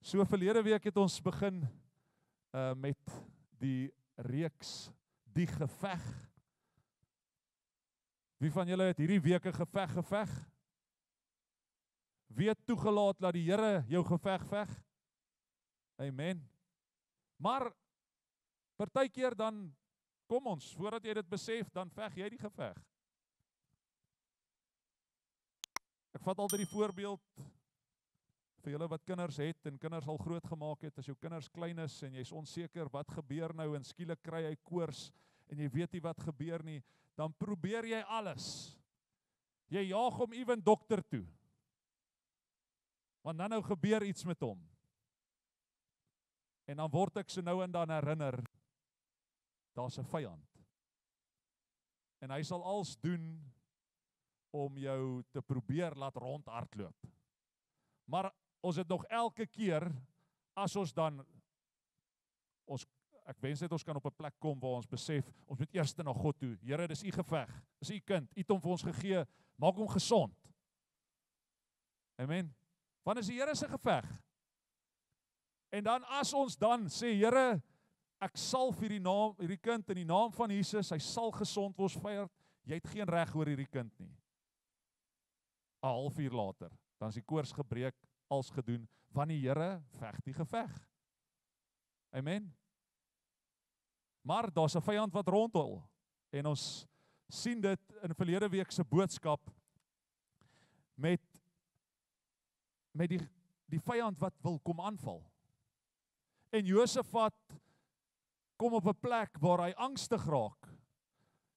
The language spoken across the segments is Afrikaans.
So verlede week het ons begin met die reeks Die Geveg. Wie van julle het hierdie week 'n geveg? Wie het toegelaat dat die Here jou geveg veg? Amen. Maar partykeer dan kom ons, voordat jy dit besef, dan veg jy die geveg. Ek vat altyd die voorbeeld vir julle wat kinders het en kinders al groot gemaak het. As jou kinders klein is en jy's onseker wat gebeur nou en skielik kry hy koors en jy weet nie wat gebeur nie, dan probeer jy alles. Jy jaag hom ewen dokter toe. Want dan nou gebeur iets met hom. En dan word ek so nou en dan herinner, daar's 'n vyand. En hy sal alles doen om jou te probeer laat rondhardloop. Maar ons het nog elke keer, as ons dan, ek wens net ons kan op 'n plek kom waar ons besef, ons moet eers na God toe. Here, dis u geveg, dis u kind, u het hom vir ons gegee, maak hom gesond. Amen. Want is die Here se geveg. En dan as ons dan sê, Here, ek salf hierdie kind in die naam van Jesus, hy sal gesond word, vyand, jy het geen reg oor hierdie kind nie. 'n halfuur later, dan is die koors gebreek, als gedoen, want die Here veg die geveg. Amen. Maar daar's 'n vyand wat rondhol, en ons sien dit in verlede week se boodskap, met die vyand wat wil kom aanval. En Josafat kom op 'n plek waar hy angstig raak.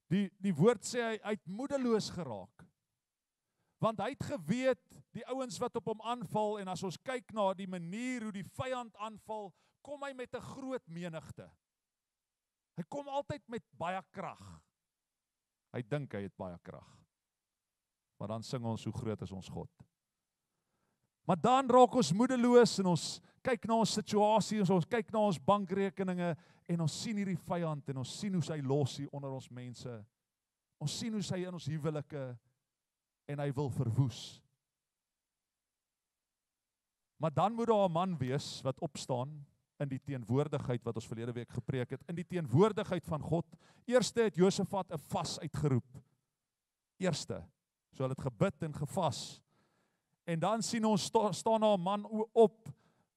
Die woord sê hy het moedeloos geraak. Want hy het geweet, die ouens wat op hom aanval, en as ons kyk na die manier hoe die vyand aanval, kom hy met 'n groot menigte. Hy kom altyd met baie krag. Hy dink hy het baie krag. Maar dan sing ons, hoe groot is ons God. Maar dan raak ons moedeloos, en ons kyk na ons situasie, en ons kyk na ons bankrekeninge, en ons sien hierdie vyand, en ons sien hoe hy los hier onder ons mense. Ons sien hoe hy in ons huwelike, en hy wil verwoes. Maar dan moet daar 'n man wees wat opstaan in die teenwoordigheid wat ons verlede week gepreek het, in die teenwoordigheid van God. Eerste het Josafat 'n vas uitgeroep. Eerste. So hulle het gebid en gevas. En dan sien ons staan daar 'n man op,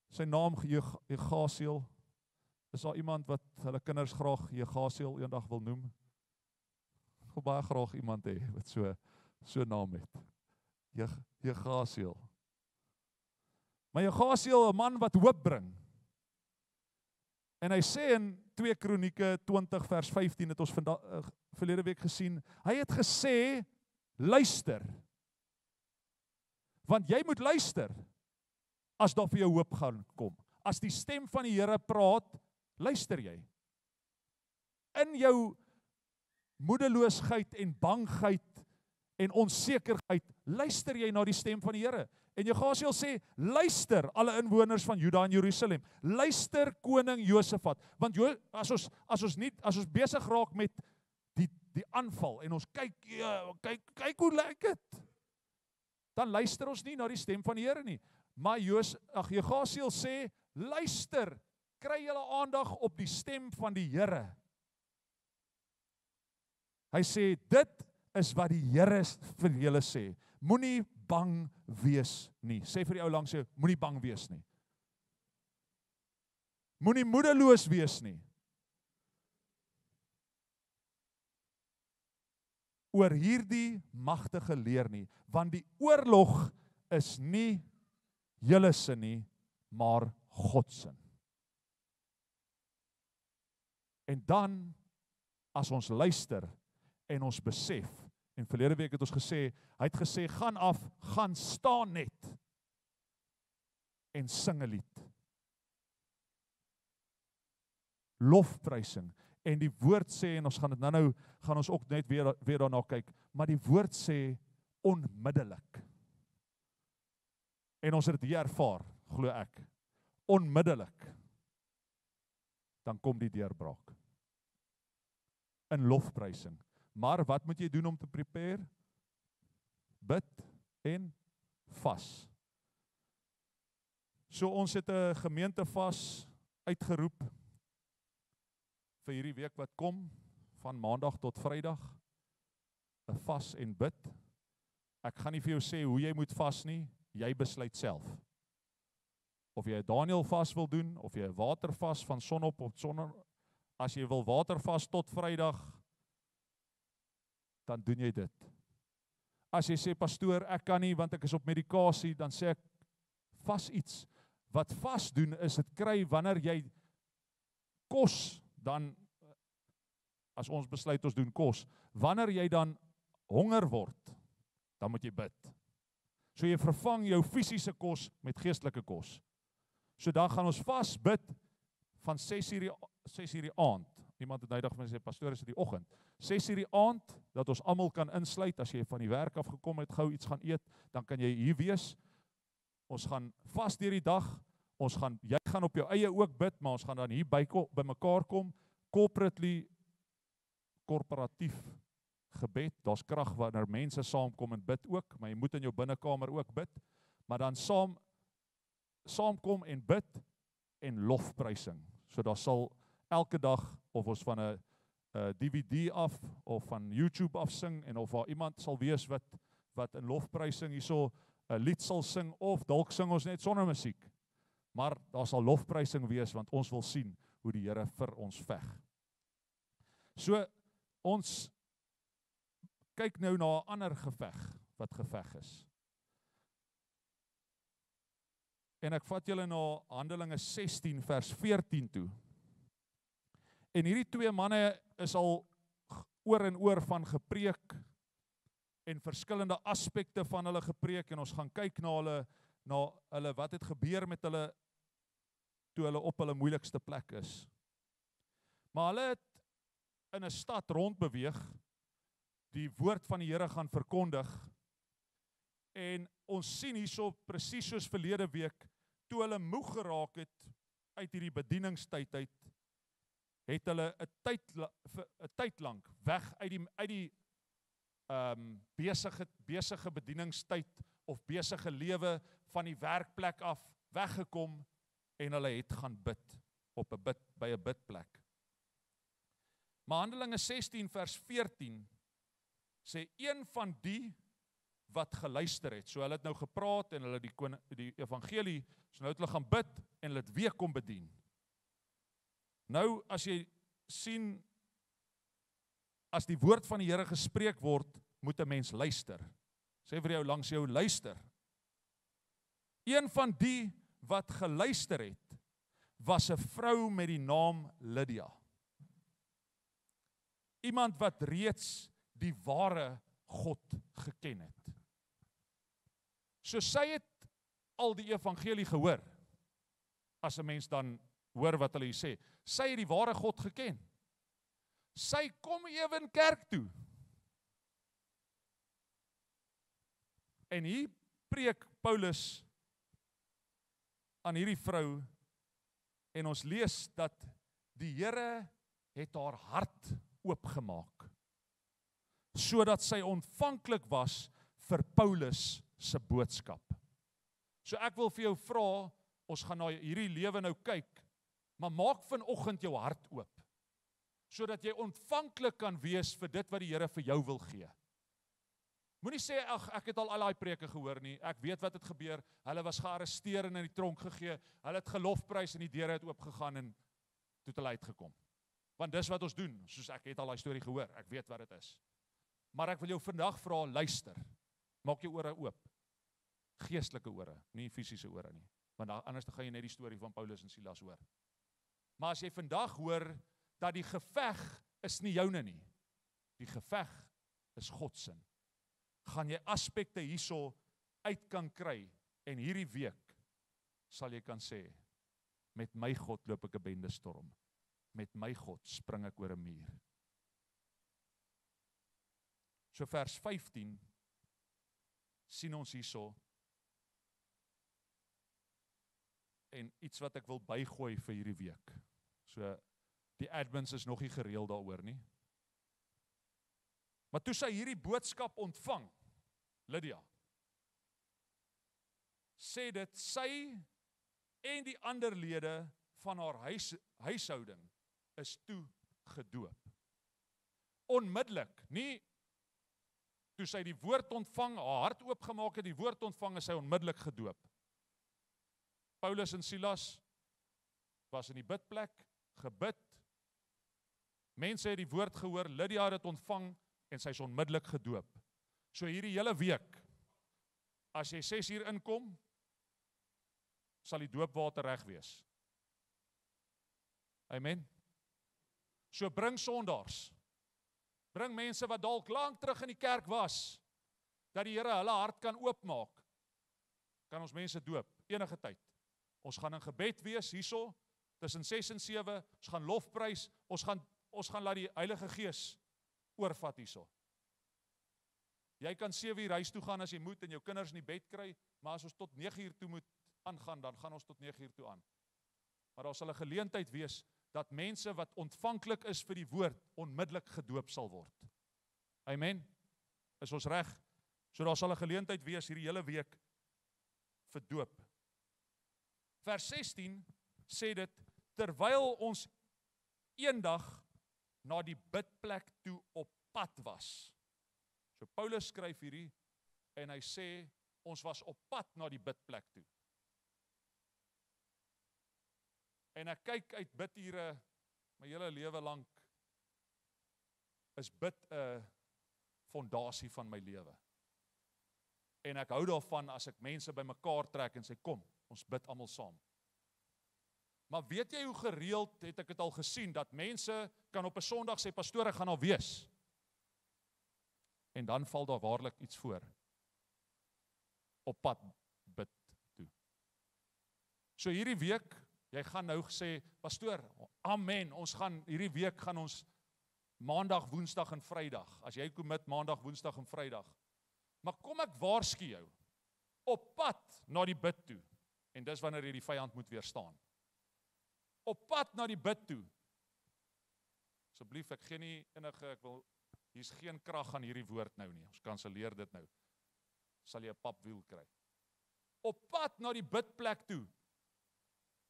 sy naam Jegasiel. Is daar iemand wat hulle kinders graag Jegasiel eendag wil noem? Ek wil baie graag iemand hê wat so naam het. Jegasiel. Maar Jegasiel, 'n man wat hoop bring. En hy sê in 2 Kronieke 20 vers 15, het ons verlede week gesien, hy het gesê, luister. Want jy moet luister, as daar vir jou hoop gaan kom. As die stem van die Here praat, luister jy. In jou moedeloosheid en bangheid en onsekerheid, luister jy na die stem van die Here. En Jegasiel sê, luister alle inwoners van Juda en Jerusalem, luister koning Josafat, want as ons besig raak met die aanval, en ons kyk hoe lyk dit, dan luister ons nie na die stem van die Here nie. Maar Jegasiel sê, luister, kry julle aandag op die stem van die Here. Hy sê, dit is wat die Here vir julle sê. Moenie bang wees nie. Sê vir die ou langs jou, moenie bang wees nie. Moenie moedeloos wees nie. Oor hierdie magtige leer nie, want die oorlog is nie julle sin nie, maar God se. En dan, as ons luister en ons besef, en verlede week het ons gesê, hy het gesê, gaan af, gaan staan net, en sing 'n lied. Lofprysing. En die woord sê, en ons gaan dit nou gaan ons ook net weer daarna kyk, maar die woord sê, onmiddellik. En ons het dit hier ervaar, glo ek, onmiddellik, dan kom die deurbraak. In lofprysing. Maar wat moet jy doen om te prepare? Bid en vas. So ons het 'n gemeentevas uitgeroep vir hierdie week wat kom, van Maandag tot Vrydag, 'n vas en bid. Ek gaan nie vir jou sê hoe jy moet vas nie, jy besluit self. Of jy 'n Daniel vas wil doen, of jy 'n watervas van sonop op sonder, as jy wil watervas tot Vrydag, dan doen jy dit. As jy sê, pastoor, ek kan nie want ek is op medikasie, dan sê ek, vas iets. Wat vas doen is dit kry wanneer jy kos, dan, as ons besluit ons doen kos, wanneer jy dan honger word, dan moet jy bid. So jy vervang jou fisiese kos met geestelike kos. So dan gaan ons vas bid van 6:00 die aand. Iemand het nydig vir my sê, pastoor, is dit die oggend. 6:00 die aand, dat ons almal kan insluit, as jy van die werk af gekom het, gou iets gaan eet, dan kan jy hier wees. Ons gaan vas deur die dag, jy gaan op jou eie ook bid, maar ons gaan dan hier by mekaar kom, korporatief gebed, daar's krag wanneer mense saamkom en bid ook, maar jy moet in jou binnekamer ook bid, maar dan saamkom en bid en lofprysing. So daar sal elke dag, of ons van 'n DVD af, of van YouTube af sing, en of daar iemand sal wees wat in lofprysing hierso 'n lied sal sing, of dalk sing ons net sonder musiek. Maar daar sal lofprysing wees, want ons wil sien hoe die Here vir ons veg. So, ons kyk nou na 'n ander geveg, wat geveg is. En ek vat julle na Handelinge 16 vers 14 toe. En hierdie twee manne is al oor en oor van gepreek, en verskillende aspekte van hulle gepreek, en ons gaan kyk na hulle wat het gebeur met hulle, toe hulle op hulle moeilikste plek is. Maar hulle het in 'n stad rondbeweeg, die woord van die Here gaan verkondig, en ons sien hierso presies soos verlede week, toe hulle moeg geraak het uit hierdie bedieningstyd uit, het hulle 'n tyd lank weg uit die besige bedieningstyd of besige lewe van die werkplek af weggekom, en hulle het gaan bid by 'n bidplek. Maar Handelinge 16 vers 14 sê, een van die wat geluister het, so hulle het nou gepraat en hulle die evangelie, so nou het hulle gaan bid en hulle het weer kom bedien. Nou as jy sien, as die woord van die Here gespreek word, moet 'n mens luister. Sê vir jou langs jou, luister. Een van die wat geluister het, was 'n vrou met die naam Lydia. Iemand wat reeds die ware God geken het. So sy het al die evangelie gehoor, as 'n mens dan hoor wat hulle sê. Sy het die ware God geken. Sy kom ewen kerk toe. En hier preek Paulus aan hierdie vrou, en ons lees dat die Here het haar hart oopgemaak, sodat sy ontvanklik was vir Paulus se boodskap. So ek wil vir jou vra, ons gaan na hierdie lewe nou kyk, maar maak vanoggend jou hart oop, sodat jy ontvanklik kan wees vir dit wat die Here vir jou wil gee. Moenie sê, ag, ek het al daai preke gehoor nie, ek weet wat het gebeur, hulle was gearresteer en in die tronk gegee, hulle het gelofprys en die deure het oopgegaan en toe het hulle uitgekom. Want dis wat ons doen, soos ek het al daai storie gehoor, ek weet wat dit is. Maar ek wil jou vandag vra, luister, maak jou ore oop, geestelike ore, nie fisiese ore nie, want anders gaan jy net die storie van Paulus en Silas hoor. Maar as jy vandag hoor, dat die geveg is nie joune nie, die geveg is God se, gaan jy aspekte hierso uit kan kry, en hierdie week sal jy kan sê, met my God loop ek 'n bendestorm, met my God spring ek oor 'n muur. So vers 15 sien ons hierso, en iets wat ek wil bygooi vir hierdie week. So die admins is nog nie gereël daaroor nie. Maar toe sy hierdie boodskap ontvang, Lydia, sê dit, sy en die ander lede van haar huishouding is toe gedoop. Onmiddellik, nie toe sy die woord ontvang, haar hart oopgemaak het, die woord ontvang, is sy onmiddellik gedoop. Paulus en Silas was in die bidplek, gebid, mense het die woord gehoor, Lydia het dit ontvang, en sy is onmiddellik gedoop. So hierdie hele week, as jy 6 uur inkom, sal die doopwater reg wees. Amen. So bring sondaars, bring mense wat dalk lank terug in die kerk was, dat die Here hulle hart kan oopmaak, kan ons mense doop, enige tyd. Ons gaan in gebed wees hierso, tussen 6 en 7, ons gaan lofprys, ons gaan laat die Heilige Gees oorvat hierso. Jy kan 7 uur huis toe gaan as jy moet en jou kinders in die bed kry, maar as ons tot 9 uur toe moet aangaan, dan gaan ons tot 9 uur toe aan. Maar daar sal 'n geleentheid wees dat mense wat ontvanklik is vir die woord onmiddellik gedoop sal word. Amen. Is ons reg? So daar sal 'n geleentheid wees hierdie hele week vir doop. Vers 16 sê dit, terwyl ons eendag na die bidplek toe op pad was. So Paulus skryf hierdie en hy sê ons was op pad na die bidplek toe. En ek kyk uit bidure my hele lewe lank, is bid 'n fondasie van my lewe. En ek hou daarvan as ek mense bymekaar trek en sê kom, ons bid almal saam. Maar weet jy hoe gereeld het ek dit al gesien, dat mense kan op 'n Sondag sê, pastoor, ek gaan al wees. En dan val daar waarlik iets voor. Op pad bid toe. So hierdie week, jy gaan nou sê, pastoor, amen, ons gaan, hierdie week gaan ons Maandag, Woensdag en Vrydag, as jy commit Maandag, Woensdag en Vrydag. Maar kom ek waarsku jou, op pad na die bid toe, en dis wanneer jy die vyand moet weerstaan. Op pad na die bid toe. Asseblief, ek gee nie enige, hier's geen krag aan hierdie woord nou nie, ons kanselleer dit nou. Sal jy 'n papwiel kry. Op pad na die bidplek toe,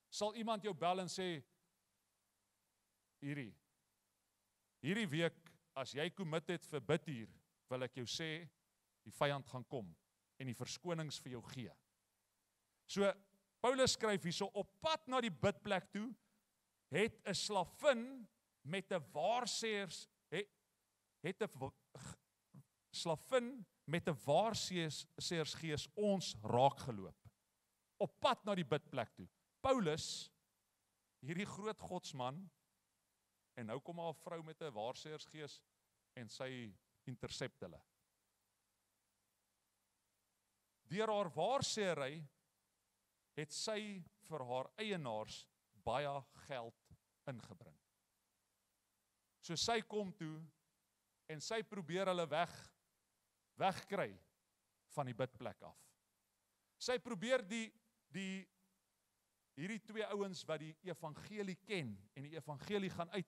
sal iemand jou bel en sê, hierdie week, as jy commit het vir biduur, wil ek jou sê, die vyand gaan kom, en die verskonings vir jou gee. So, Paulus skryf hierso, op pad na die bidplek toe, het 'n slavin met 'n waarsêers, het 'n slavin met 'n waarsêersgees ons raak geloop. Op pad na die bidplek toe. Paulus, hierdie groot godsman, en nou kom 'n vrou met 'n waarsêersgees en sy intercept hulle. Deur haar waarsêery het sy vir haar eienaars baie geld ingebring. So sy kom toe en sy probeer hulle wegkry van die bidplek af. Sy probeer hierdie 2 ouens wat die evangelie ken en die evangelie gaan uit,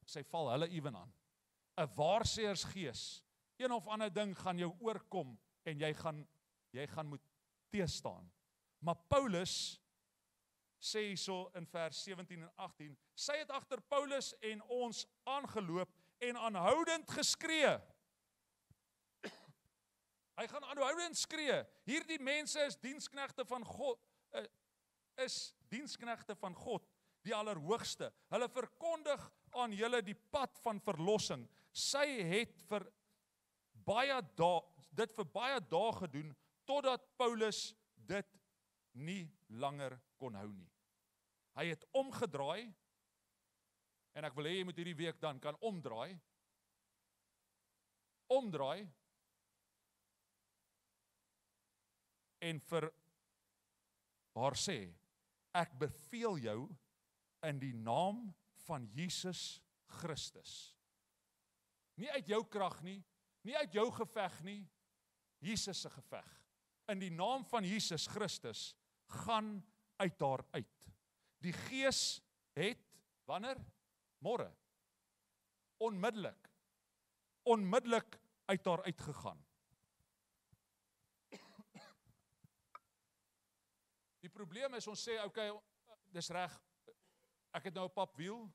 sy val hulle ewen aan. 'n waarsêersgees, een of ander ding gaan jou oorkom en jy gaan moet teestaan. Maar Paulus sê hierso in vers 17 en 18, sy het agter Paulus en ons aangeloop en aanhoudend geskree. Hy gaan aanhoudend skree. Hierdie mense is diensknegte van God, die Allerhoogste. Hulle verkondig aan julle die pad van verlossing. Sy het dit vir baie dae gedoen, totdat Paulus dit nie langer kon hou nie. Hy het omgedraai, en ek wil hê jy moet hierdie week dan kan omdraai, en vir haar sê, ek beveel jou in die naam van Jesus Christus. Nie uit jou krag nie, nie uit jou geveg nie, Jesus se geveg. In die naam van Jesus Christus gaan uit haar uit. Die Gees het, wanneer? Môre. Onmiddellik uit haar uitgegaan. Die probleem is, ons sê, okay, dis reg, ek het nou 'n papwiel,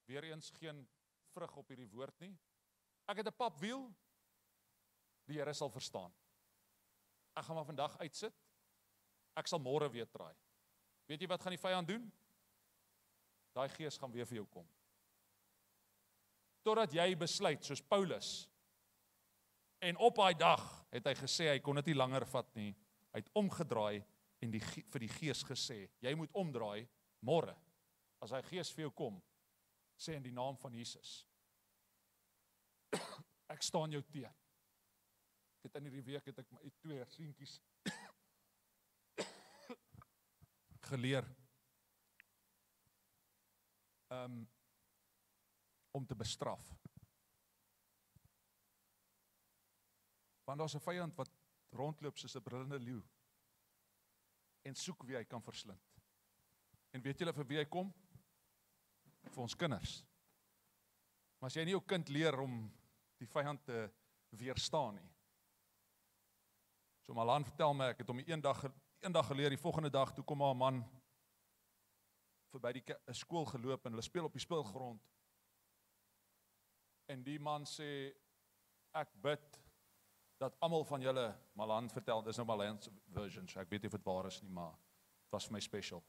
weer eens geen vrug op hierdie woord nie, ek het 'n papwiel, die Here sal verstaan. Ek gaan maar vandag uitsit, ek sal môre weer draai. Weet jy wat gaan die vyand doen? Daai gees gaan weer vir jou kom. Totdat jy besluit, soos Paulus, en op daai dag het hy gesê, hy kon dit nie langer vat nie, hy het omgedraai en vir die gees gesê, jy moet omdraai, môre, as hy gees vir jou kom, sê in die naam van Jesus, ek staan jou teen. Ek het in hierdie week, het ek my 2 seentjies geleer, om te bestraf. Want daar's 'n vyand wat rondloop soos 'n brullende leeu en soek wie hy kan verslind. En weet julle vir wie hy kom? Vir ons kinders. Maar as jy nie jou kind leer om die vyand te weerstaan nie. So Malan vertel my, ek het hom een dag geleer, die volgende dag, toe kom 'n man verby die skool geloop en hulle speel op die speelgrond. En die man sê, ek bid dat almal van julle, Malan vertel, dis nou Malan's version, so ek weet nie of dit waar is nie, maar het was vir my special.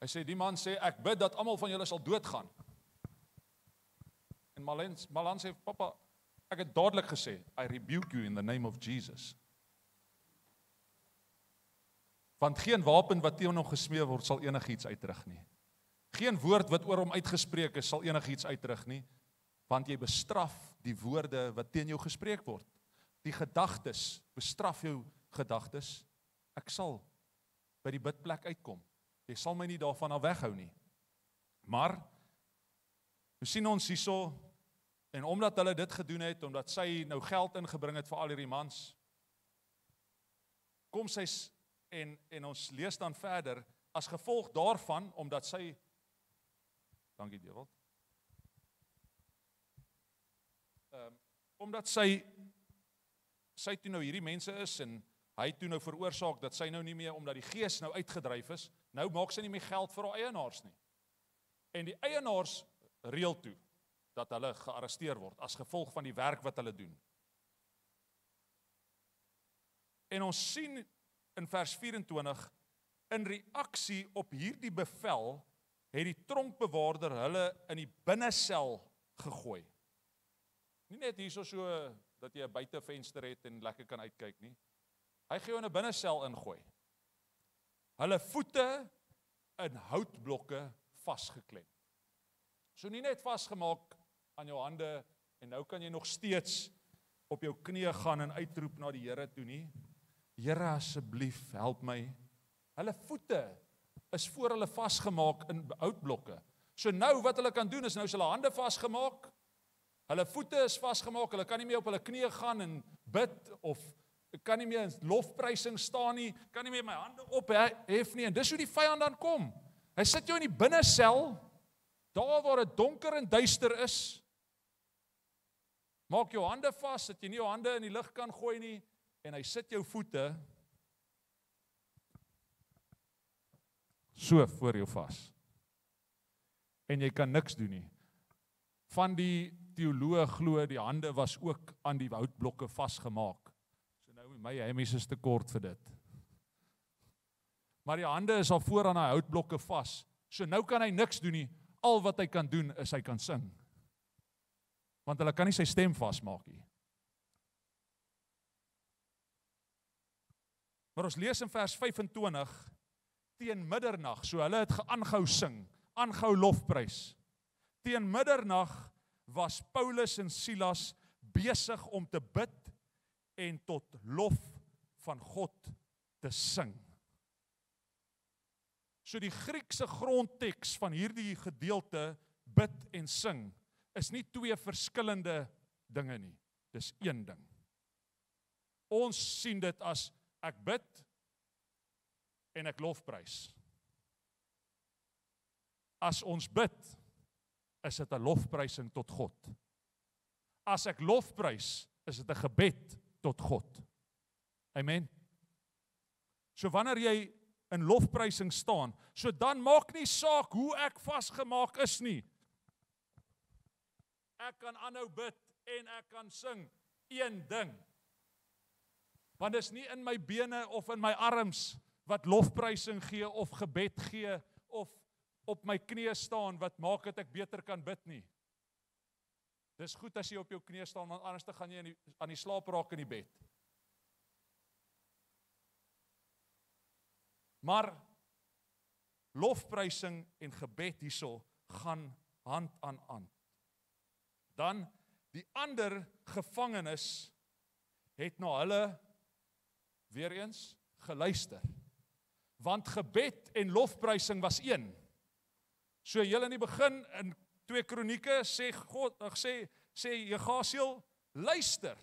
Hy sê, die man sê, ek bid dat almal van julle sal doodgaan. En Malan sê, papa, ek het dadelik gesê, I rebuke you in the name of Jesus. Want geen wapen wat teen hom gesmeer word, sal enigiets uitrig nie. Geen woord wat oor hom uitgespreek is, sal enigiets uitrig nie, want jy bestraf die woorde wat teen jou gespreek word. Die gedagtes, bestraf jou gedagtes, ek sal by die bidplek uitkom. Jy sal my nie daarvan af weghou nie. Maar, we sien ons hierso, en omdat hulle dit gedoen het, omdat sy nou geld ingebring het vir al hierdie mans, kom sy, en ons lees dan verder, as gevolg daarvan, omdat sy, dankie Dewald, omdat sy toe nou hierdie mense is, en hy toe nou veroorsaak, dat sy nou nie meer, omdat die gees nou uitgedryf is, nou maak sy nie meer geld vir haar eienaars nie. En die eienaars reël toe, dat hulle gearresteer word, as gevolg van die werk wat hulle doen. En ons sien in vers 24, in reaksie op hierdie bevel, het die tronkbewaarder hulle in die binnesel gegooi. Nie net hierso so, dat jy 'n buitevenster het en lekker kan uitkyk nie. Hy gaan jou in 'n binnesel ingooi. Hulle voete in houtblokke vasgeklem. So nie net vasgemaak aan jou hande, en nou kan jy nog steeds op jou knieë gaan en uitroep na die Here toe nie. Here, asseblief, help my. Hulle voete is voor hulle vasgemaak in houtblokke. So nou wat hulle kan doen is, nou is hulle hande vasgemaak, hulle voete is vasgemaak, hulle kan nie meer op hulle knieë gaan en bid, of kan nie meer in lofprysing staan nie, kan nie meer my hande ophef nie, en dis hoe die vyand dan kom. Hy sit jou in die binnesel, daar waar dit donker en duister is, maak jou hande vas, dat jy nie jou hande in die lug kan gooi nie, en hy sit jou voete so voor jou vas. En jy kan niks doen nie. Van die teoloë glo, die hande was ook aan die houtblokke vasgemaak. So nou, my hemies is te kort vir dit. Maar die hande is al voor aan die houtblokke vas. So nou kan hy niks doen nie. Al wat hy kan doen, is hy kan sing. Want hulle kan nie sy stem vasmaak nie. Maar ons lees in vers 25, teen middernag, so hulle het aangehou sing, aangehou lofprys. Teen middernag was Paulus en Silas besig om te bid en tot lof van God te sing. So die Griekse grondteks van hierdie gedeelte, bid en sing, is nie 2 verskillende dinge nie. Dis een ding. Ons sien dit as ek bid en ek lofprys. As ons bid, is dit 'n lofprysing tot God. As ek lofprys, is dit 'n gebed tot God. Amen. So wanneer jy in lofprysing staan, so dan maak nie saak hoe ek vasgemaak is nie. Ek kan aanhou bid en ek kan sing een ding. Want dis nie in my bene of in my arms wat lofprysing gee of gebed gee of op my knieë staan wat maak dat ek beter kan bid nie. Dis goed as jy op jou knieë staan, want anders gaan jy aan die slaap raak in die bed. Maar lofprysing en gebed hierso gaan hand aan hand. Dan die ander gevangenes het na hulle weer eens geluister. Want gebed en lofprysing was een. So julle in die begin in 2 Kronieke sê Jegasiel, luister.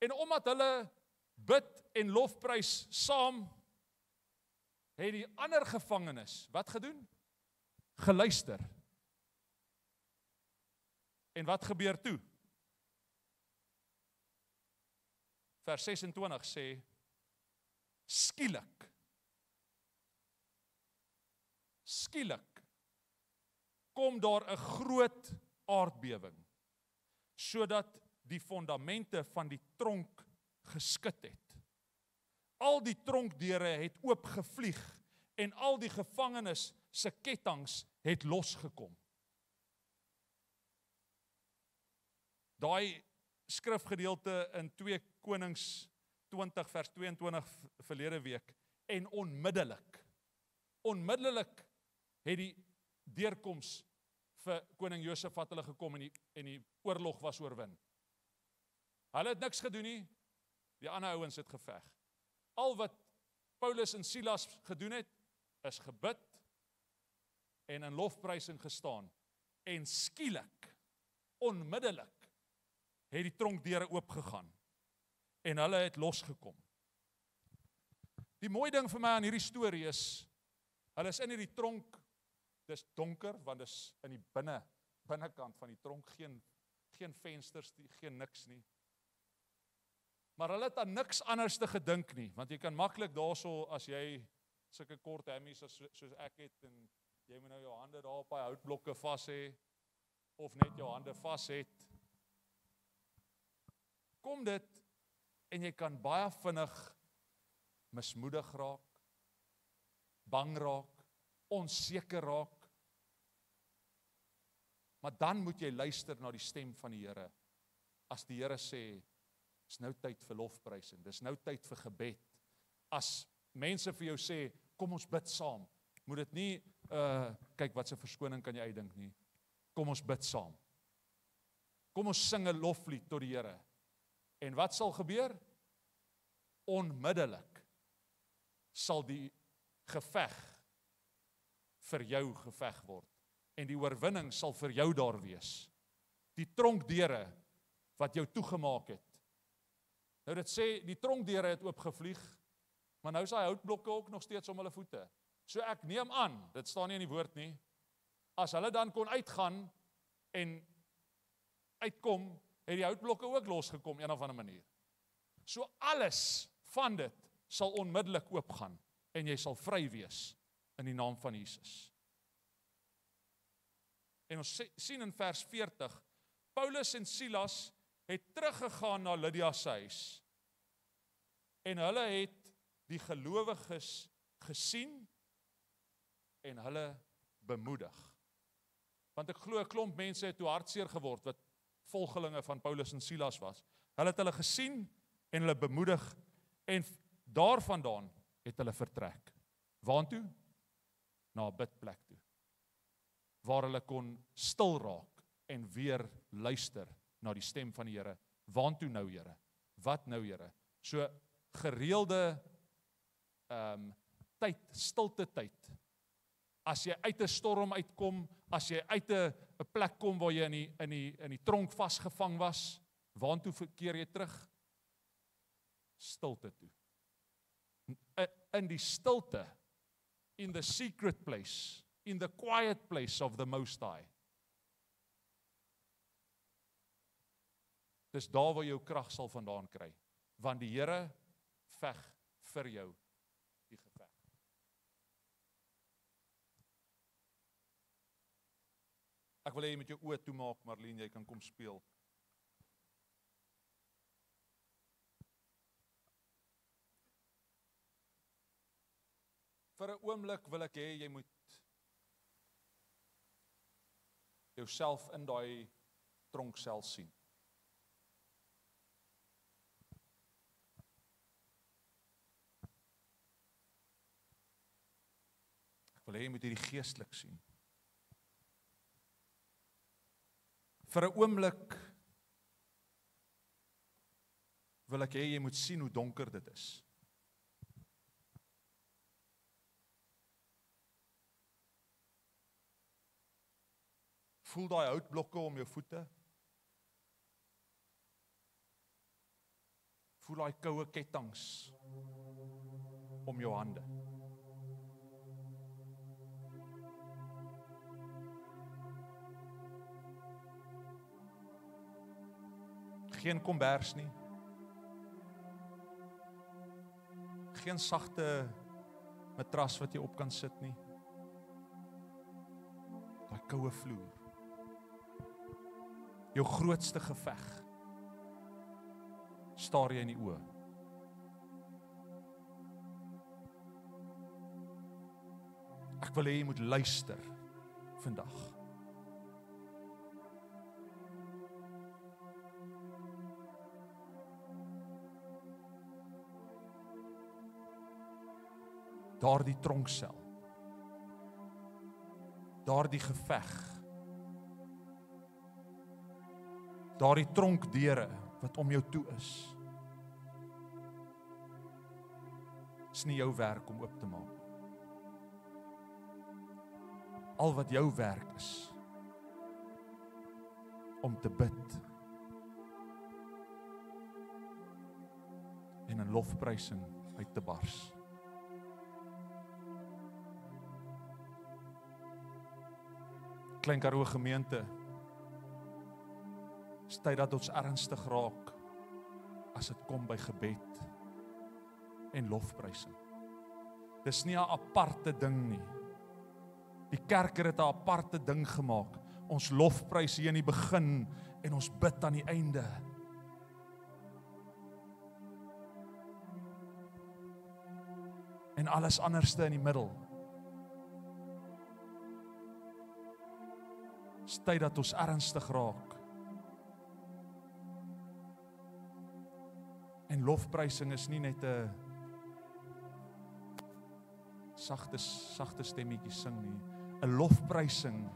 En omdat hulle bid en lofprys saam, het die ander gevangenes wat gedoen? Geluister. En wat gebeur toe? Vers 26 sê, skielik kom daar 'n groot aardbewing, sodat die fondamente van die tronk geskit het. Al die tronkdeure het oopgevlieg en al die gevangenes se kettinge het losgekom. Daai skrifgedeelte in 2 Konings 20 vers 22 verlede week, en onmiddellik het die deurkoms vir koning Josafat hulle gekom en die oorlog was oorwin. Hulle het niks gedoen nie, die ander ouens het geveg. Al wat Paulus en Silas gedoen het, is gebid en in lofprysing gestaan. En skielik, onmiddellik, het die tronkdeure oopgegaan en hulle het losgekom. Die mooi ding vir my aan hierdie storie is, hulle is in hierdie tronk, dis donker, want dis in die binnekant van die tronk, geen vensters, geen niks nie. Maar hulle het aan niks anders te gedink nie, want jy kan maklik daarso, as jy sulke kort hemmies soos ek het, en jy moet nou jou hande daar op die houtblokke vas hê, of net jou hande vas het, kom dit, en jy kan baie vinnig mismoedig raak, bang raak, onseker raak, maar dan moet jy luister na die stem van die Here. As die Here sê, dis nou tyd vir lofprysing, dis nou tyd vir gebed. As mense vir jou sê, kom ons bid saam, moet dit nie, kyk wat se verskoning kan jy uitdink nie, kom ons bid saam. Kom ons sing 'n loflied tot die Here. En wat sal gebeur? Onmiddellik sal die geveg vir jou geveg word. En die oorwinning sal vir jou daar wees. Die tronkdeure wat jou toegemaak het. Nou dit sê, die tronkdeure het oopgevlieg, maar nou is daai houtblokke ook nog steeds om hulle voete. So ek neem aan, dit staan nie in die woord nie, as hulle dan kon uitgaan en uitkom, het die houtblokke ook losgekom, een of ander manier. So alles van dit sal onmiddellik oopgaan, en jy sal vry wees, in die naam van Jesus. En ons sien in vers 40, Paulus en Silas het teruggegaan na Lydia se huis, en hulle het die gelowiges gesien, en hulle bemoedig. Want ek glo 'n klomp mense het toe hartseer geword, wat volgelinge van Paulus en Silas was. Hulle het hulle gesien, en hulle bemoedig, en daarvandaan het hulle vertrek. Waartoe? Na 'n bidplek toe. Waar hulle kon stil raak, en weer luister na die stem van die Here. Waartoe nou, Here? Wat nou, Here? So gereelde tyd, stilte tyd. As jy uit 'n storm uitkom, as jy uit 'n plek kom waar jy in die tronk vasgevang was, waartoe verkeer jy terug? Stilte toe. In die stilte, in the secret place, in the quiet place of the Most High. Dis daar waar jou krag sal vandaan kry, want die Here veg vir jou die geveg. Ek wil hê jy met jou oë toemaak, Marlene, jy kan kom speel. Vir 'n oomblik wil ek hê jy moet jouself in daai tronksel sien. Ek wil hê jy moet hierdie geestelik sien. Vir 'n oomblik wil ek hê jy moet sien hoe donker dit is. Voel daai houtblokke om jou voete. Voel daai koue kettinge om jou hande. Geen kombers nie. Geen sagte matras wat jy op kan sit nie. Daai koue vloer. Jou grootste geveg staar jy in die oë. Ek wil hê jy moet luister vandag. Daardie tronksel. Daardie geveg. Daardie tronkdeure wat om jou toe is. Is nie jou werk om oop te maak. Al wat jou werk is om te bid en in lofprysing uit te bars. Klein Karoo gemeente, is tyd dat ons ernstig raak as dit kom by gebed en lofprysing. Dis nie 'n aparte ding nie. Die kerk het 'n aparte ding gemaak. Ons lofprys hier in die begin en ons bid aan die einde. En alles anderste in die middel. Dis tyd dat ons ernstig raak. En lofprysing is nie net 'n sagte stemmetjie sing nie. 'n Lofprysing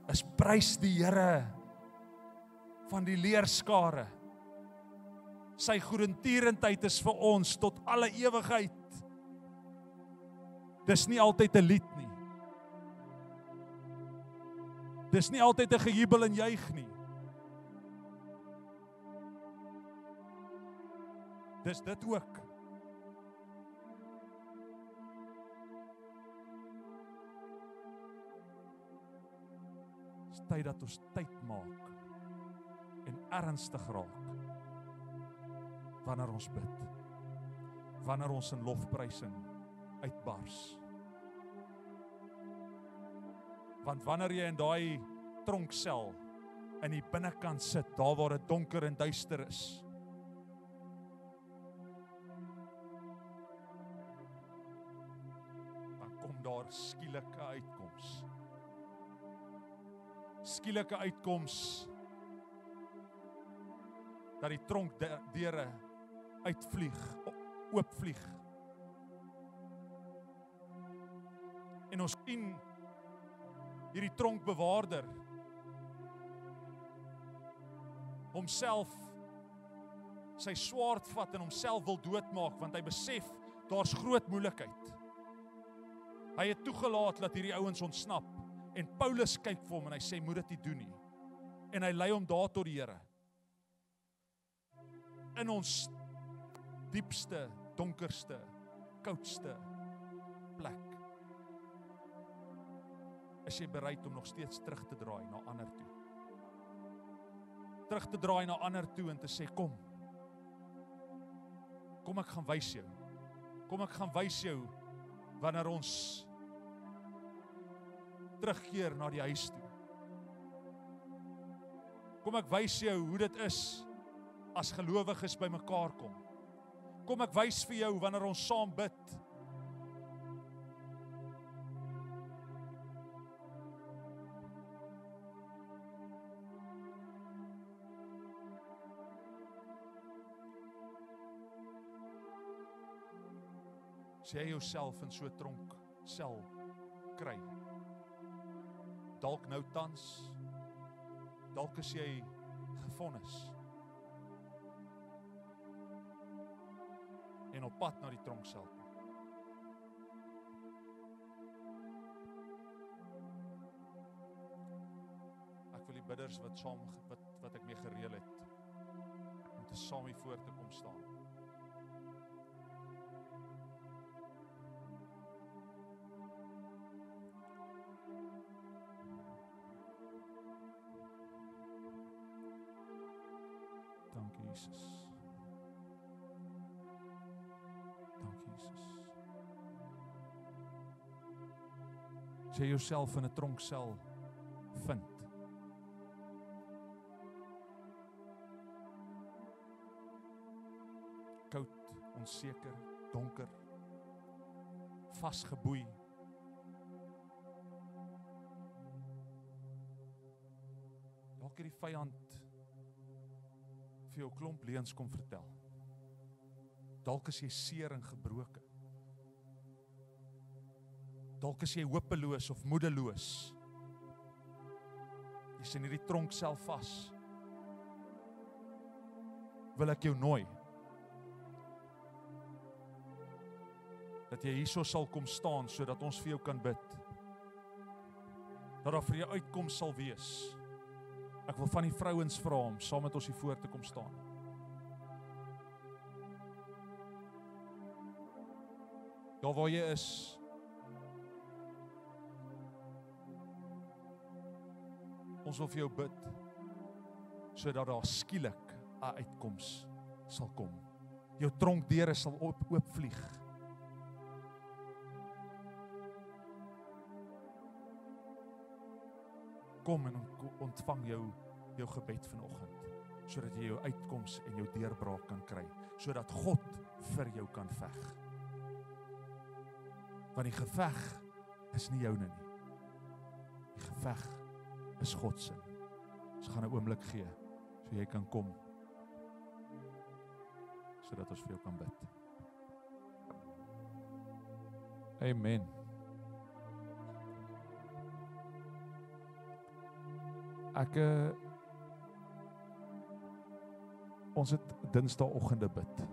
is prys die Here van die leerskare. Sy goedertierendheid is vir ons tot alle ewigheid. Dis nie altyd 'n lied nie. Dis nie altyd 'n gejubel en juig nie. Dis dit ook. Dis tyd dat ons tyd maak en ernstig raak wanneer ons bid. Wanneer ons in lofprysing uitbars. Want wanneer jy in daai tronksel in die binnekant sit, daar waar dit donker en duister is, daar skielike uitkoms. Skielike uitkoms dat die tronkdeure uitvlieg, oopvlieg. En ons sien hierdie tronkbewaarder homself sy swaard vat en homself wil doodmaak want hy besef daar's groot moeilikheid. Hy het toegelaat dat hierdie ouens ontsnap en Paulus kyk vir hom en hy sê moet dit nie doen nie. En hy lei hom daar tot die Here. In ons diepste, donkerste, koudste plek. Is jy bereid om nog steeds terug te draai na ander toe? Terug te draai na ander toe en te sê kom ek gaan wys jou. Kom ek gaan wys jou wanneer ons terugkeer na die huis toe. Kom ek wys jou hoe dit is as gelowiges by mekaar kom. Kom ek wys vir jou wanneer ons saam bid. As jy jouself in so 'n tronksel kry, dalk nou tans, dalk is jy gevonnis en op pad na die tronksel. Ek wil die bidders wat ek mee gereël het, om te saam hier voor te kom staan. Dankie Jesus. Dankie Jesus. As jy jouself in 'n tronksel vind, koud, onseker, donker, vasgeboei, dalk het die vyand vir jou klomp leuns kom vertel. Dalk is jy seer en gebroken. Dalk is jy hopeloos of moedeloos. Jy is in hierdie tronksel vas. Wil ek jou nooi dat jy hierso sal kom staan sodat ons vir jou kan bid. Dat daar vir jou uitkoms sal wees. Ek wil van die vrouens vra om saam met ons hier voor te kom staan. Daar waar jy is, ons wil vir jou bid, sodat daar skielik 'n uitkoms sal kom. Jou tronkdeure sal oopvlieg. Kom en ontvang jou gebed vanoggend, sodat jy jou uitkoms en jou deurbraak kan kry, sodat God vir jou kan veg. Want die geveg is nie joune nie. Die geveg is God se. Ons gaan 'n oomblik gee, so jy kan kom, sodat ons vir jou kan bid. Amen. Ons het Dinsdagoggende bid.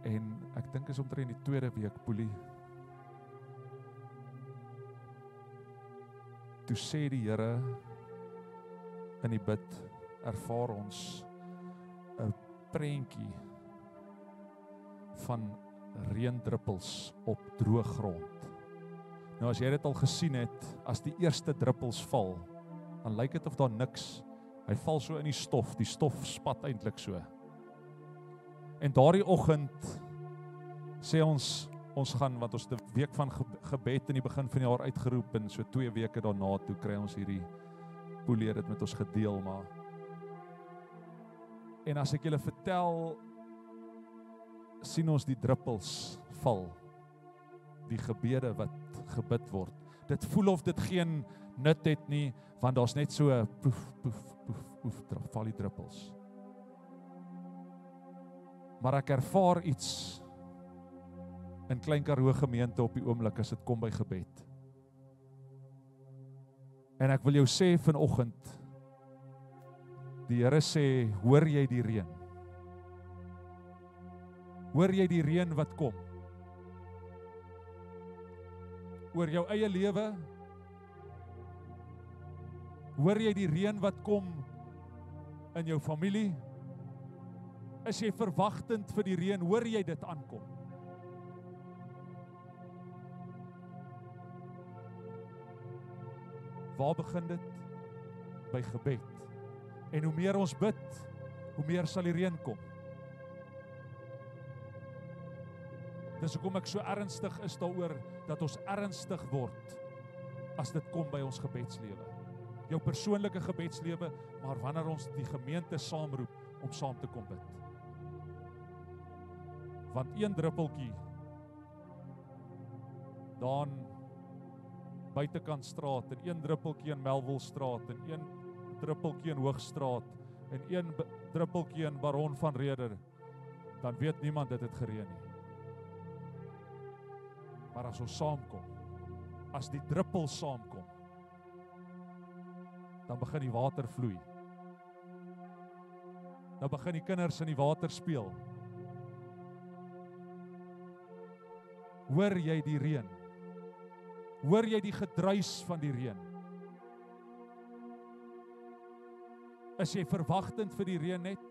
En ek dink is omtrent die tweede week Boelie. Toe sê die Here in die bid, ervaar ons 'n prentjie van reendruppels op droë grond. Nou as jy dit al gesien het, as die eerste druppels val, dan lyk dit of daar niks, hy val so in die stof spat eintlik so. En daardie oggend sê ons gaan, want ons het 'n week van gebed in die begin van die jaar uitgeroep, en so 2 weke daarna toe kry ons hierdie Boelie dit met ons gedeel, maar en as ek julle vertel, sien ons die druppels val, die gebede wat gebid word. Dit voel of dit geen nut het nie, want daar's net so poef, poef, poef, poef, val die druppels. Maar ek ervaar iets in Klein Karoo gemeente op die oomblik as dit kom by gebed. En ek wil jou sê vanoggend, die Here sê, hoor jy die reën? Hoor jy die reën wat kom? Oor jou eie lewe? Hoor jy die reën wat kom in jou familie? Is jy verwagtend vir die reën? Hoor jy dit aankom? Waar begin dit? By gebed. En hoe meer ons bid, hoe meer sal die reën kom. Dis hoekom ek so ernstig is daaroor, dat ons ernstig word, as dit kom by ons gebedslewe. Jou persoonlike gebedslewe, maar wanneer ons die gemeente saamroep, om saam te kom bid. Want een druppeltjie, daar in buitekant straat, en een druppeltjie in Melville straat, en een druppeltjie in Hoogstraat, en een druppeltjie in Baron van Reder, dan weet niemand dit het gereën nie. Maar as ons saamkom, as die druppel saamkom, dan begin die water vloei. Dan begin die kinders in die water speel. Hoor jy die reën? Hoor jy die gedruis van die reën? Is jy verwagtend vir die reën net,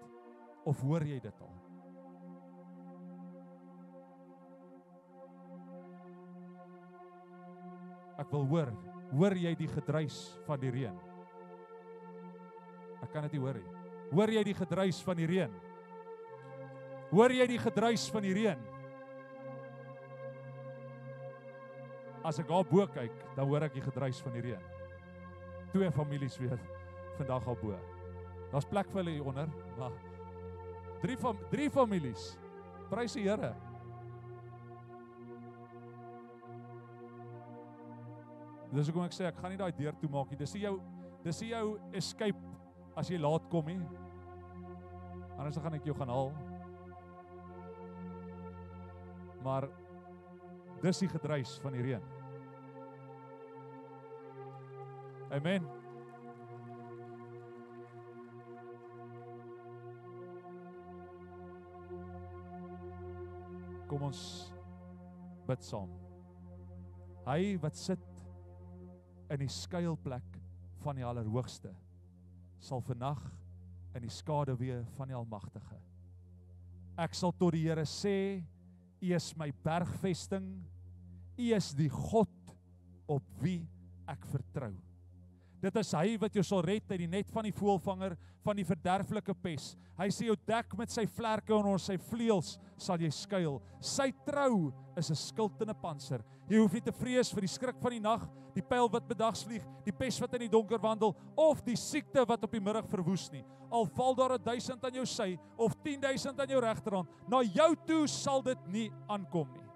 of hoor jy dit al? Ek wil hoor jy die gedruis van die reën? Ek kan dit nie hoor nie. Hoor jy die gedruis van die reën? Hoor jy die gedruis van die reën? As ek daar bo kyk, dan hoor ek die gedruis van die reën. 2 families weer vandag al bo. Daar's plek vir hulle hier onder, maar 3 families. Prys die Here. Dis hoekom ek sê, ek gaan nie daai deur toemaak nie. Dis nie jou escape as jy laat kom nie. Anders dan gaan ek jou gaan haal. Maar dis die gedruis van die reën. Amen. Kom ons bid saam. Hy wat sit in die skuilplek van die Allerhoogste, sal vannag in die skaduwee van die Almagtige. Ek sal tot die Here sê, U is my bergvesting, U is die God op wie ek vertrou. Dit is hy wat jou sal red uit die net van die voëlvanger, van die verderflike pes. Hy sê jou dek met sy vlerke en onder sy vleuels sal jy skuil. Sy trou is 'n skild en 'n pantser. Jy hoef nie te vrees vir die skrik van die nag, die pyl wat bedags vlieg, die pes wat in die donker wandel, of die siekte wat op die middag verwoes nie. Al val daar 1000 aan jou sy, of 10.000 aan jou regterhand, na jou toe sal dit nie aankom nie.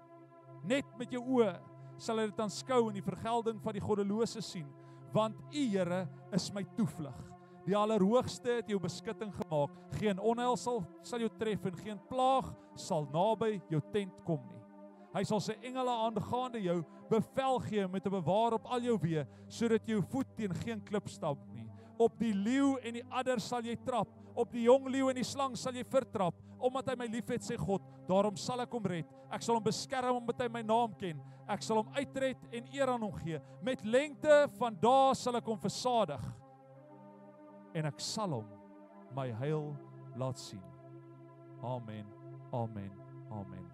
Net met jou oë sal jy dit aanskou en die vergelding van die goddelose sien, want U, Here, is my toevlug. Die Allerhoogste het jou beskutting gemaak. Geen onheil sal jou tref en geen plaag sal naby jou tent kom nie. Hy sal sy engele aangaande jou bevel gee om te bewaar op al jou weë, sodat jou voet teen geen klip stamp nie. Op die leeu en die adder sal jy trap, op die jong leeu en die slang sal jy vertrap, omdat hy my liefhet, sê God, daarom sal ek hom red. Ek sal hom beskerm omdat hy my naam ken. Ek sal hom uitred en eer aan hom gee. Met lengte van dae sal ek hom versadig. En ek sal hom my heil laat sien. Amen, amen, amen.